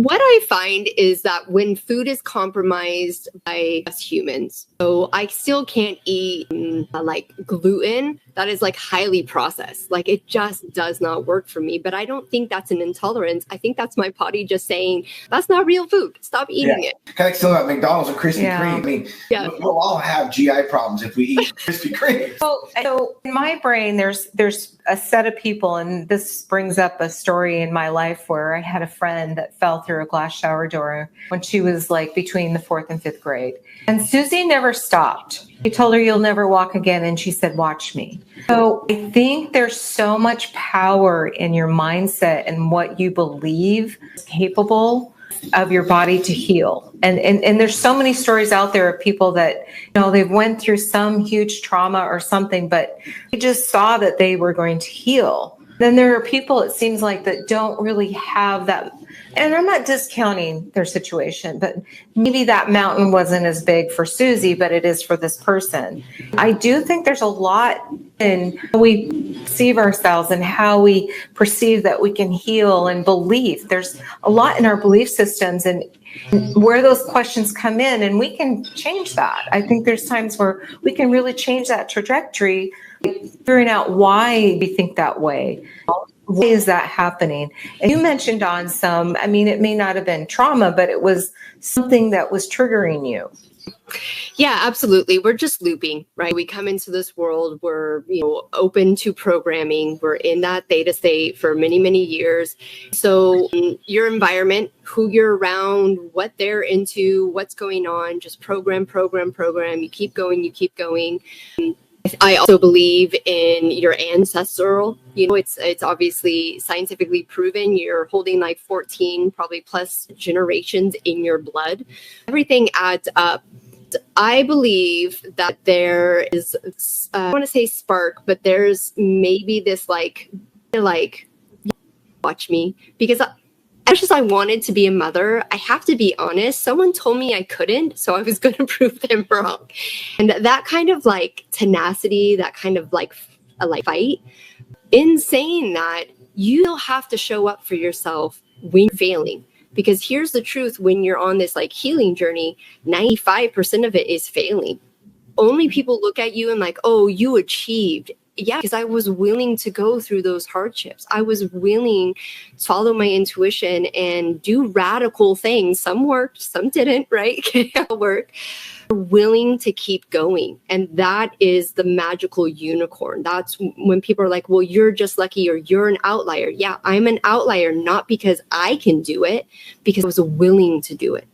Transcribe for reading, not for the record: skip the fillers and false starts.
What I find is that when food is compromised by us humans, so I still can't eat like gluten that is like highly processed. Like it just does not work for me. But I don't think that's an intolerance. I think that's my body just saying, that's not real food. Stop eating it. Kind of still got McDonald's and Krispy Kreme. I mean, we'll all have GI problems if we eat Krispy Kreme. So in my brain, there's a set of people, and this brings up a story in my life where I had a friend that fell through a glass shower door when she was like between the 4th and 5th grade. And Susie never stopped. He told her, "You'll never walk again." And she said, "Watch me." So I think there's so much power in your mindset and what you believe is capable of your body to heal. And there's so many stories out there of people that, they've went through some huge trauma or something, but they just saw that they were going to heal. Then there are people, it seems like, that don't really have that. And I'm not discounting their situation, but maybe that mountain wasn't as big for Susie, but it is for this person. I do think there's a lot in how we perceive ourselves and how we perceive that we can heal, and belief. There's a lot in our belief systems and where those questions come in, and we can change that. I think there's times where we can really change that trajectory, figuring out why we think that way. Why is that happening? And you mentioned on some, it may not have been trauma, but it was something that was triggering you. Yeah, absolutely. We're just looping, right? We come into this world, we're, open to programming. We're in that theta state for many, many years. So your environment, who you're around, what they're into, what's going on, just program. You keep going. I also believe in your ancestral, it's obviously scientifically proven. You're holding like 14, probably plus generations in your blood. Everything adds up. I believe that there is, I want to say spark, but there's maybe this like, watch me, because as much as I wanted to be a mother, I have to be honest, someone told me I couldn't, so I was going to prove them wrong. And that kind of like tenacity, that kind of like fight, in saying that, you don't have to show up for yourself when you're failing. Because here's the truth, when you're on this like healing journey, 95% of it is failing. Only people look at you and like, oh, you achieved. Yeah, because I was willing to go through those hardships. I was willing to follow my intuition and do radical things. Some worked, some didn't, right? Work. Willing to keep going. And that is the magical unicorn. That's when people are like, well, you're just lucky, or you're an outlier. Yeah, I'm an outlier, not because I can do it, because I was willing to do it.